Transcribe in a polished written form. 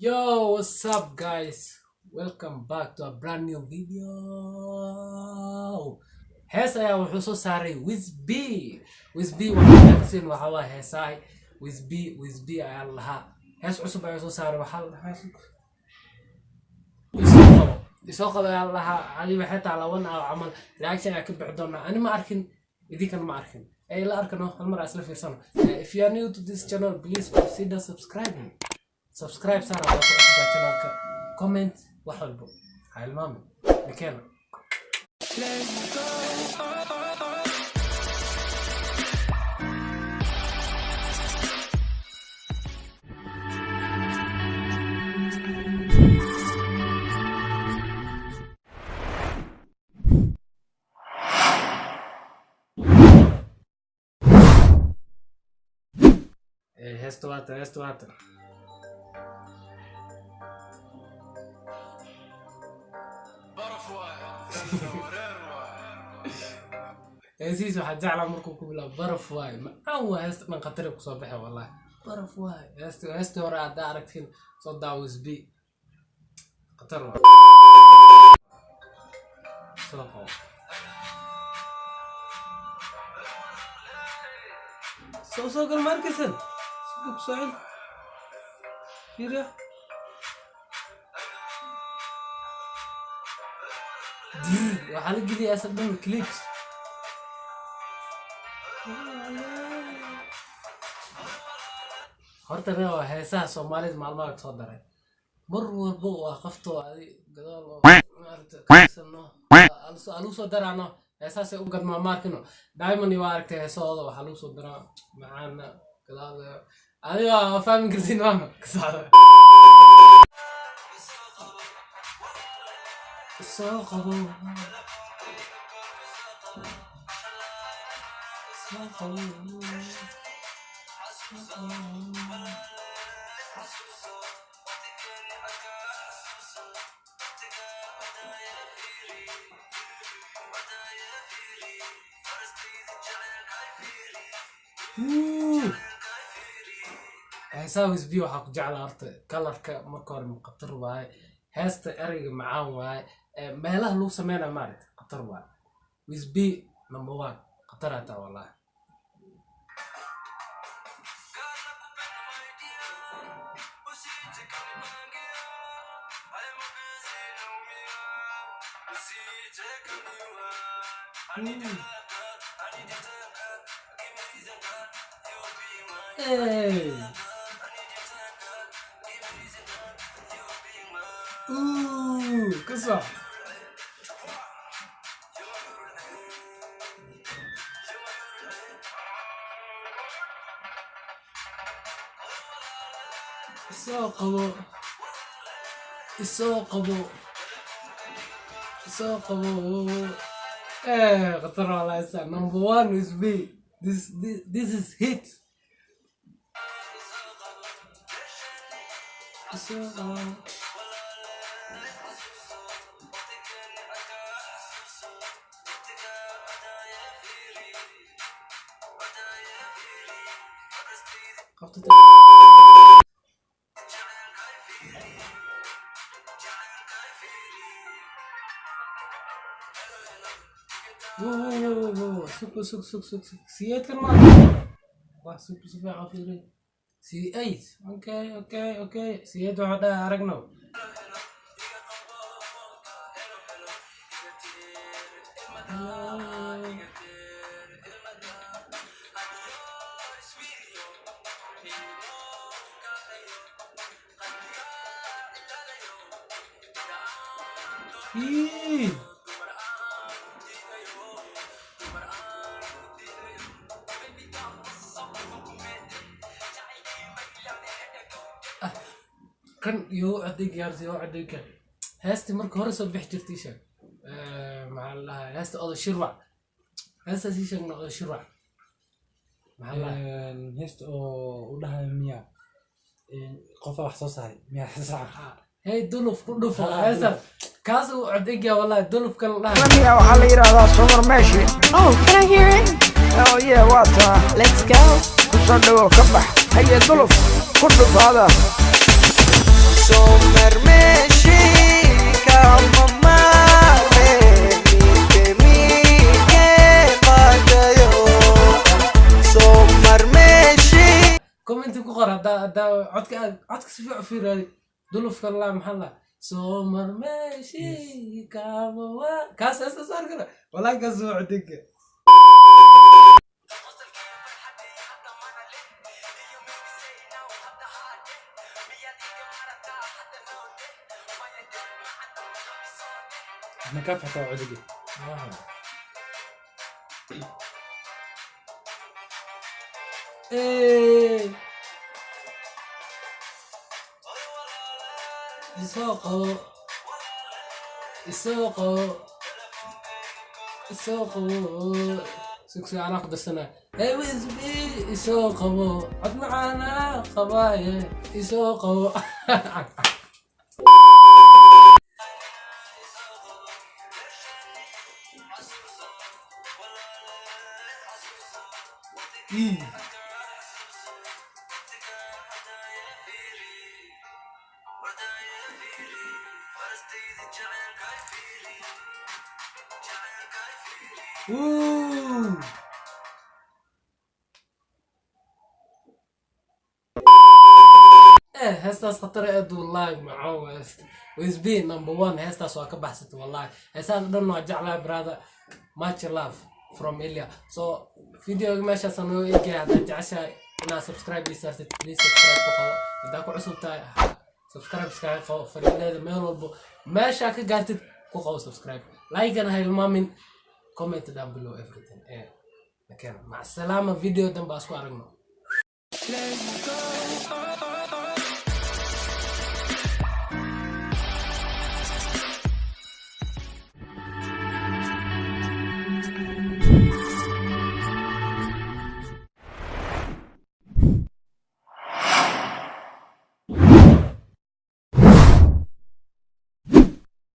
Yo, what's up guys? Welcome back to a brand new video. Hees ayaa wuxuu soo saaray Wizb. Wizb waxaa agsin waxa waa heesaay Wizb ayaa lahaa. Hees cusub ayaa soo saaray waxa la dhahaa isoo qabo ayaa lahaa. Ani waxay taa lawan camal reaction ayaa ka bixi doonaa. Ani ma arkin idinkan ma arkin. Ay la arkano hal mar isla fiirsano. If you are new to this channel, please consider subscribing. Subscribe sana على channel comment وحلبو هاي المهم نكمل. هستوات هسيس واحد زعل مركو كبلا برف واي ما هو هست من قطر بصباحه والله برف واي هست ورا داركتين صدع وزبي قطر صدقوا سوق الماركسن صدق سعيد كده وحالك دي أسبب كليبس horta reewa heesaha Soomaaliyeed maalmaha soo daray mar walba waqafto gadaal oo maartay alu soo darano heesaas u gadma markino diamond waa aragtay heesooda waxa lagu soo daraa macaana gadaal adiga fahmin kartiin maama kasada soo qabo heesaha Wizb waxaa ku jeclaa horta kalarka marka hore qatar waaye heesta erayga macaan waaye meelaha lagu sameeyaa maalit qatar waaye Wizb number 1 qatar ata wallahi Hey. Kasa. Isaqabo. Qatar wallahi sa number 1 Wizb. This is hit. سوق سيات كان ما سوق عفيري سي 8 اوكي سيات وحده عرقنا كان يو عديك يارزي عديك هاستي مركو هرسو بيح جفتيشا مع الله هاستي أول شروع هاستي سيشا أول شروع مع الله هاستي ودها مياه قفا وحصوص هاي مياه حسعة هاي دولف هاستي كاسو عديك يا والله دولف كان الله مياه وحالي هذا صور ماشي. Oh, can I hear it? Oh yeah, واتها. Let's go. كسر كبح هيا دولف كله هذا. So عطك سفيع في رادي دلوف كلا محلا سومر ماشي كابوا كاس صار كده ولا قزو عدك احنا كيف حتى عدقي ايه يسوقوا سكسي على قد السنة اي ويزبي يسوقوا عد معانا خبايا يسوقوا هستاس خطر ادو والله معه ويزبي نمبر 1 هستاس واك بحثت والله هستاس دونو جعلها براذر ماتش لاف فروم إليا سو فيديو ماشي سنو إيجي هذا جعشة أنا سبسكرايب يسارت بليز سبسكرايب بقى إذا كنت عصب تاي سبسكرايب سكاي قو فريلة مين والبو ماشي أكيد قالت قو سبسكرايب لايك أنا هاي المامين كومنت down below everything إيه مكان مع السلامة فيديو دم باسكو أرجمه